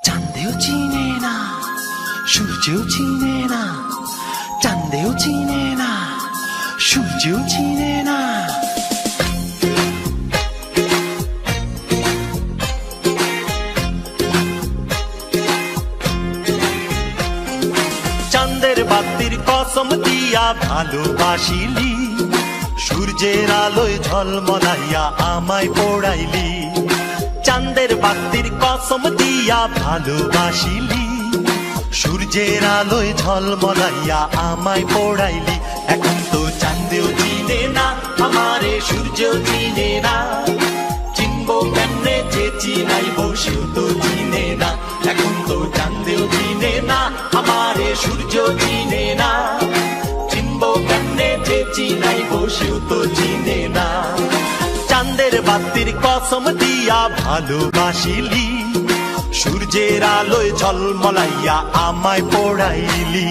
চাঁদেও চিনে না, সূর্যও চিনে না, চাঁদেও চিনে না, সূর্যও চিনে না। চাঁদের বাতির কসম দিয়া ভালোবাসিলি, সূর্যের আলোয় ঝলমলাইয়া আমায় পোড়াইলি। চাঁদের বাতির কসম দিয়া ভালোবাসিলি, সূর্যের আলোয় ঝলমলাইয়া আমায় পোড়াইলি। এখন তো চাঁদেও চিনে না আমারে, সূর্যও চিনে না, চিনবো কেমনে যে চিনাইবো সেও তো চিনে না। এখন তো চাঁদেও চিনে না আমারে, সূর্যও চিনে না, চিনবো কেমনে যে চিনাইবো সেও তো চিনে না। চাঁদের বাতির কসম দিয়া ভালোবাসিলি, সূর্যের আলোয় ঝলমলাইয়া আমায় পোড়াইলি।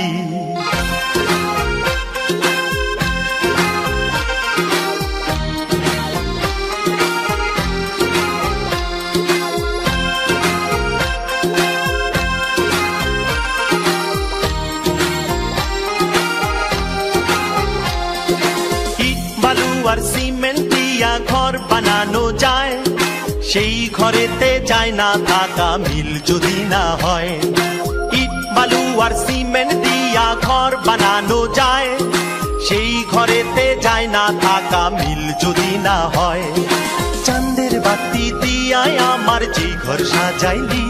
ইট বালু আর সিমেন্ট দিয়া ঘর বানানো যায়, সেই ঘরেতে যায় না থাকা মিল যদি না হয়। ইট বালু আর সিমেন্ট দিয়া ঘর বানানো যায়, সেই ঘরেতে যায় না থাকা মিল যদি না হয়। চাঁদের বাতি দিয়ায় আমার যে ঘর সাজাইলি,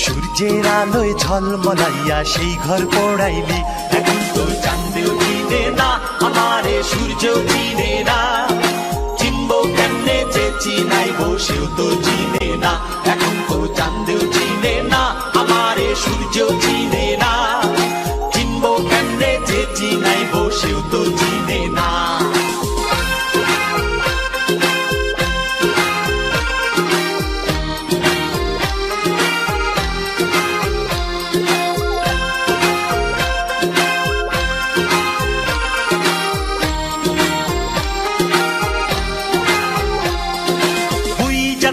সূর্যের আলোয় ঝলমলাইয়া সেই ঘর পোড়াইলি। এখন তো চাঁদেও চিনে না আমারে, সূর্যও চিনে না, চিনবো কেমনে যে চিনাইবো সেও তো চিনে না। এখন তো চাঁদেও চিনে না আমারে, সূর্যও চিনে না, চিনবো কেমনে যে চিনাইবো সেও তো চিনে না।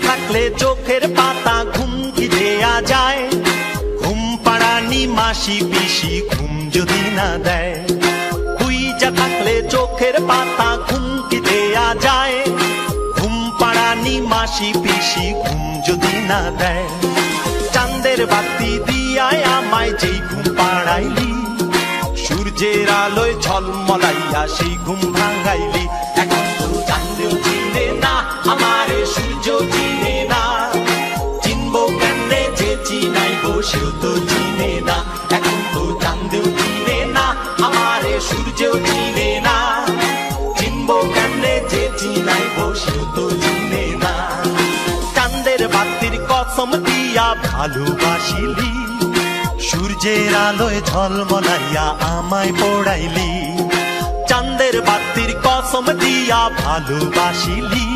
থাকলে চোখের পাতা ঘুম কি দেয়া যায়, ঘুম পাড়ানি মাসি পিসি ঘুম যদি না দেয়। হুইজা থাকলে চোখের পাতা ঘুম কি দেয়া যায়, ঘুম পাড়ানি মাসি পিসি ঘুম যদি না দেয়। চাঁদের বাতি দিয়ায় আমায় যেই ঘুম পাড়াইলি, সূর্যের আলোয় ঝলমলাইয়া সেই ঘুম ভাঙাইলি। এখন তো চাঁদেও চিনে না আমারে, সূর্যও চিনে না, চিনবো কেমনে যে চিনাইবো সেও তো চিনে না। এখন তো চাঁদেও চিনে না আমারে, সূর্যও চিনে না, চিনবো কেমনে যে চিনাইবো সেও তো চিনে না। চাঁদের বাতির কসম দিয়া ভালোবাসিলি, সূর্যের আলোয় ঝলমলাইয়া আমায় পোড়াইলি। চাঁদের বাতির কসম দিয়া ভালোবাসিলি,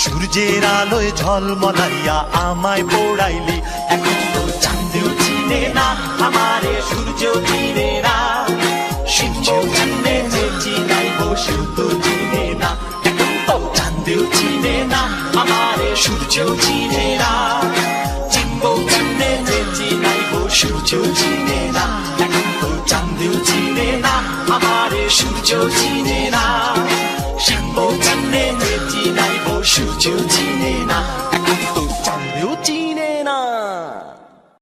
সূর্যের আলোয় ঝলমলাইয়া আমায় পোড়াইলি। এখন তো চাঁদেও চিনে না আমারে, সূর্যও চিনে না, সূর্যও চিনে যে চিনাইবো সেও তো চিনে না। এখন তো চাঁদেও চিনে না আমারে, সূর্যও চিনে না, চিনবো কেমনে যে চিনাইবো সূর্যও চিনে না। এখন তো চাঁদেও চিনে না আমারে, সূর্যও চিনে না, চিনবো কেমনে যে চিনাইবো সূর্যও চিনে না।